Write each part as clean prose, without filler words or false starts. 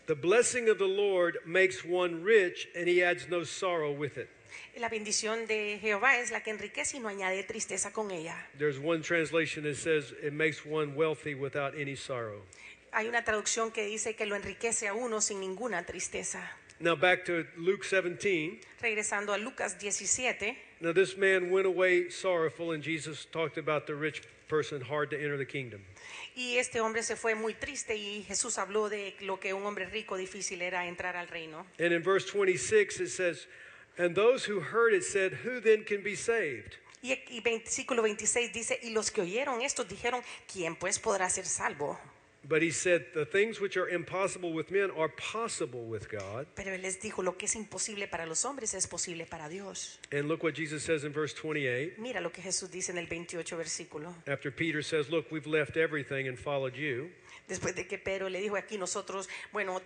The blessing of the Lord makes one rich, and he adds no sorrow with it. La bendición de Jehová es la que enriquece y no añade tristeza con ella. There's one translation that says it makes one wealthy without any sorrow. Hay una traducción que dice que lo enriquece a uno sin ninguna tristeza. Now back to Luke 17. Regresando a Lucas 17. Now this man went away sorrowful, and Jesus talked about the rich person hard to enter the kingdom. Y este hombre se fue muy triste y Jesús habló de lo que un hombre rico difícil era entrar al reino. And in verse 26 it says, and those who heard it said, who then can be saved? Y versículo 26 dice, y los que oyeron esto dijeron, ¿quién pues podrá ser salvo? But he said, the things which are impossible with men are possible with God. Pero él les dijo, lo que es imposible para los hombres es posible para Dios. And look what Jesus says in verse 28. Mira lo que Jesús dice en el 28 versículo. After Peter says, look, we've left everything and followed you. Después de que Pedro le dijo, aquí nosotros, bueno,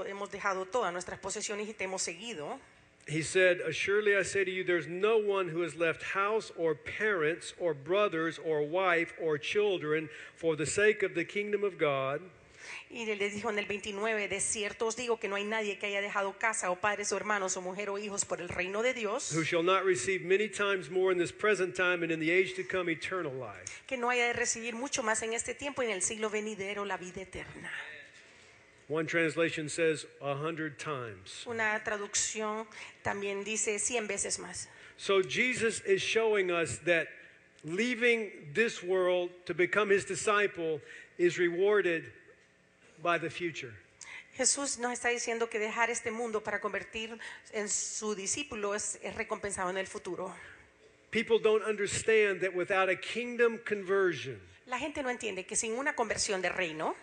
hemos dejado todas nuestras posesiones y te hemos seguido. He said, assuredly I say to you, there's no one who has left house or parents or brothers or wife or children for the sake of the kingdom of God. Y le dijo en el 29, de cierto os digo que no hay nadie que haya dejado casa o padres o hermanos o mujer o hijos por el reino de Dios, who shall not receive many times more in this present time and in the age to come eternal life. que no haya de recibir mucho más en este tiempo y en el siglo venidero la vida eterna. One translation says 100 times. Una traducción también dice 100 veces más. So Jesus is showing us that leaving this world to become his disciple is rewarded by the future. Jesús nos está diciendo que dejar este mundo para convertir en su discípulo es recompensado en el futuro. People don't understand that without a kingdom conversion, La gente no entiende que sin una conversión de reino,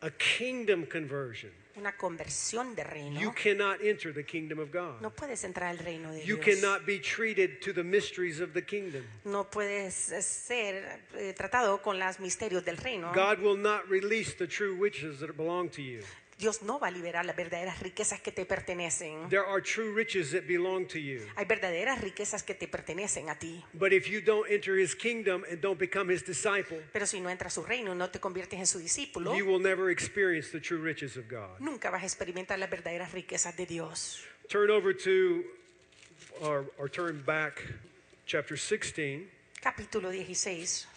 a kingdom conversion, una conversión de reino, you cannot enter the kingdom of God. no puedes entrar al reino de You Dios. cannot be treated to the mysteries of the kingdom. No puedes ser tratado con los misterios del reino. God will not release the true riches that belong to you. Dios no va a liberar las verdaderas riquezas que te pertenecen. There are true riches that belong to you. Hay verdaderas riquezas que te pertenecen a ti. But if you don't enter his kingdom and don't become his disciple, Pero si no entras a su reino y no te conviertes en su discípulo, you will never experience the true riches of God. nunca vas a experimentar las verdaderas riquezas de Dios. Turn over to, or turn back, chapter 16. Capítulo 16.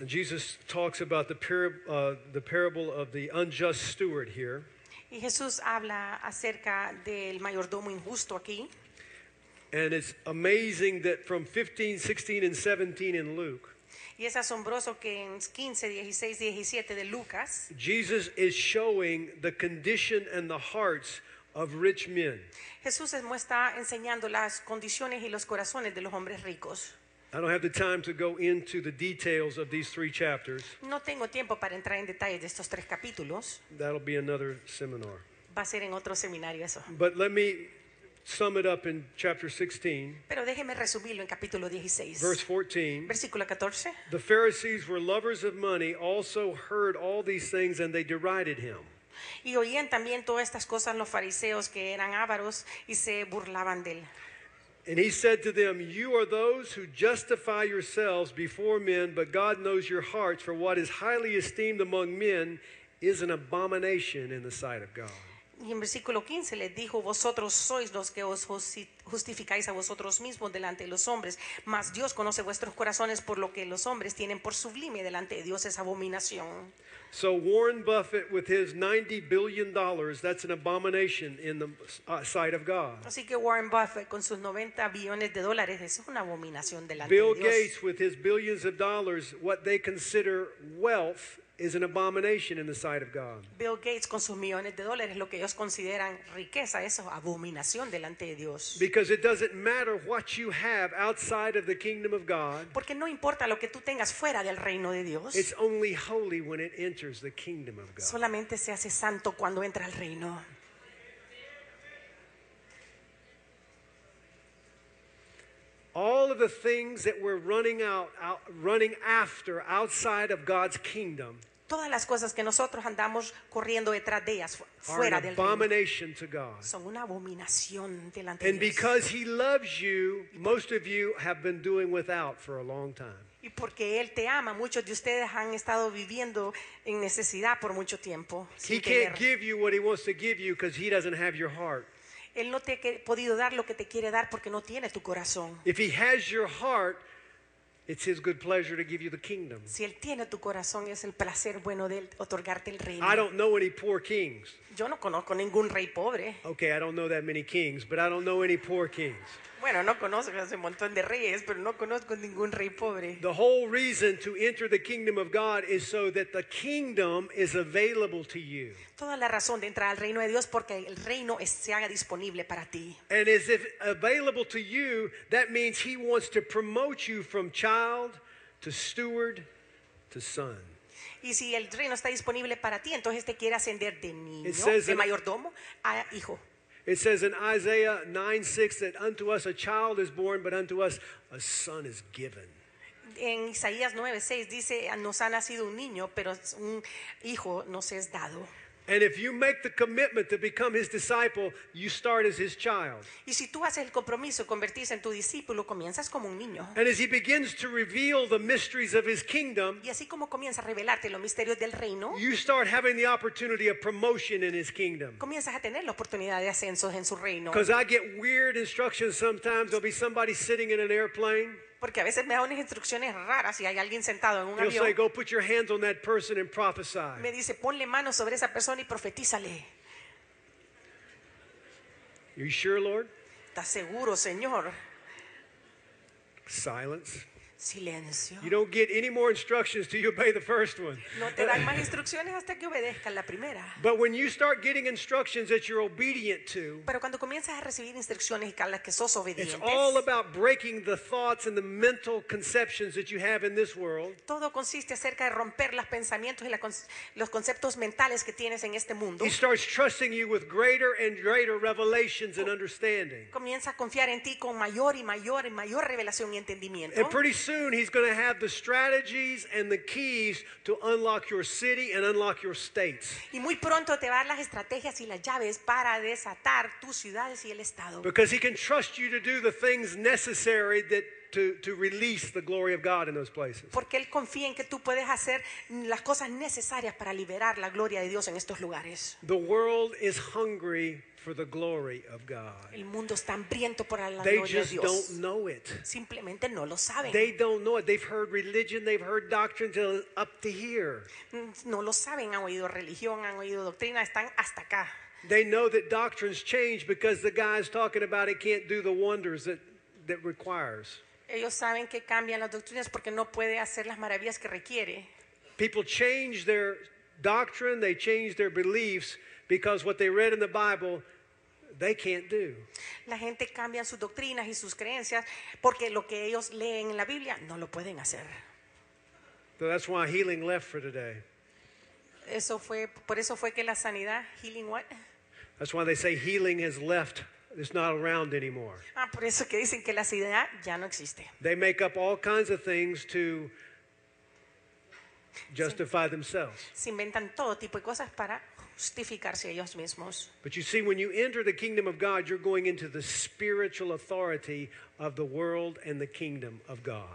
And Jesus talks about the parable of the unjust steward here. Y Jesús habla acerca del mayordomo injusto aquí. And it's amazing that from 15, 16, and 17 in Luke, Y es asombroso que en 15, 16, 17 de Lucas, Jesus is showing the condition and the hearts of rich men. Jesús está enseñando las condiciones y los corazones de los hombres ricos. I don't have the time to go into the details of these 3 chapters. No tengo tiempo para entrar en detalles de estos 3 capítulos. That'll be another seminar. Va a ser en otro seminario eso. But let me sum it up in chapter 16, Pero déjeme resumirlo en capítulo 16. verse 14. Versículo 14. The Pharisees were lovers of money, also heard all these things, and they derided him. Y oían también todas estas cosas los fariseos que eran ávaros y se burlaban de él. And he said to them, you are those who justify yourselves before men, but God knows your hearts, for what is highly esteemed among men is an abomination in the sight of God. Y en versículo 15 les dijo, vosotros sois los que os justificáis a vosotros mismos delante de los hombres, mas Dios conoce vuestros corazones, por lo que los hombres tienen por sublime delante de Dios es abominación. So Warren Buffett with his $90 billion, that's an abomination in the sight of God. Así que Warren Buffett con sus 90 billones de dólares es una abominación delante Bill de Dios. Gates with his billions of dollars, what they consider wealth is an abomination in the sight of God. Bill Gates con sus millones de dólares, lo que ellos consideran riqueza, eso es abominación delante de Dios. Because it doesn't matter what you have outside of the kingdom of God. Porque no importa lo que tú tengas fuera del reino de Dios, It's only holy when it enters the kingdom of God. solamente se hace santo cuando entra al reino. All of the things that we're running after outside of God's kingdom Todas las cosas que nosotros andamos corriendo detrás de ellas are fuera an del reino abomination to God. son una abominación delante And de Dios. because he loves you, most of you have been doing without for a long time. Y porque Él te ama, muchos de ustedes han estado viviendo en necesidad por mucho tiempo. He can't give you what he wants to give you because he doesn't have your heart. Él no te ha podido dar lo que te quiere dar porque no tiene tu corazón. If he has your heart, it's his good pleasure to give you the kingdom. Si Él tiene tu corazón, es el placer bueno de Él otorgarte el reino. I don't know any poor kings. Yo no conozco ningún rey pobre. Okay, I don't know that many kings, but I don't know any poor kings. Bueno, no conozco ese montón de reyes, pero no conozco ningún rey pobre. The whole reason to enter the kingdom of God is so that the kingdom is available to you. Toda la razón de entrar al reino de Dios porque el reino se haga disponible para ti. And as if available to you, that means he wants to promote you from child to steward to son. Y si el reino está disponible para ti, entonces te quiere ascender de niño, It says de in- mayordomo, a hijo. It says in Isaiah 9:6 that unto us a child is born, but unto us a son is given. En Isaías 9:6 dice, nos ha nacido un niño, pero un hijo nos es dado. And if you make the commitment to become his disciple, you start as his child. Y si tú haces el compromiso de convertirse en tu discípulo, comienzas como un niño. And as he begins to reveal the mysteries of his kingdom, Y así como comienza a revelarte los misterios del reino, you start having the opportunity of promotion in his kingdom. comienzas a tener la oportunidad de ascensos en su reino. Because I get weird instructions sometimes. There'll be somebody sitting in an airplane. Porque a veces me da unas instrucciones raras y hay alguien sentado en un He'll say, avión. go put your hands on that person and prophesy. Me dice, ponle mano sobre esa persona y profetízale. You sure, Lord? ¿Estás seguro, Señor? Silence. Silencio. You don't get any more instructions till you obey the first one. No te dan más instrucciones hasta que obedezcas la primera. But when you start getting instructions that you're obedient to, Pero cuando comienzas a recibir instrucciones y a las que sos it's obedientes, all about breaking the thoughts and the mental conceptions that you have in this world todo consiste acerca de romper los pensamientos y los conceptos mentales que tienes en este mundo. He starts trusting you with greater and greater revelations and understanding. Comienza a confiar en ti con mayor y mayor y mayor revelación y entendimiento. And pretty soon he's going to have the strategies and the keys to unlock your city and unlock your states. Y muy pronto te va a dar las estrategias y las llaves para desatar tus ciudades y el estado. Because he can trust you to do the things necessary that to release the glory of God in those places. Porque Él confía en que tú puedes hacer las cosas necesarias para liberar la gloria de Dios en estos lugares. The world is hungry for the glory of God. El mundo está hambriento por la They gloria de just Dios. don't know it. Simplemente no lo saben. They don't know it. They've heard religion, they've heard doctrine till up to here. No lo saben, han oído religión, han oído doctrina, están hasta acá. They know that doctrines change because the guys talking about it can't do the wonders that requires. Ellos saben que cambian las doctrinas porque no puede hacer las maravillas que requiere. People change their doctrine, they change their beliefs because what they read in the Bible, they can't do. La gente cambia sus doctrinas y sus creencias porque lo que ellos leen en la Biblia no lo pueden hacer. So that's why healing left for today. Por eso fue que la sanidad, healing what? That's why they say healing has left. It's not around anymore. Por eso que dicen que la sanidad ya no existe. They make up all kinds of things to justify themselves. Se inventan todo tipo de cosas para justificarse ellos mismos. But you see, when you enter the kingdom of God, you're going into the spiritual authority of the world and the kingdom of God.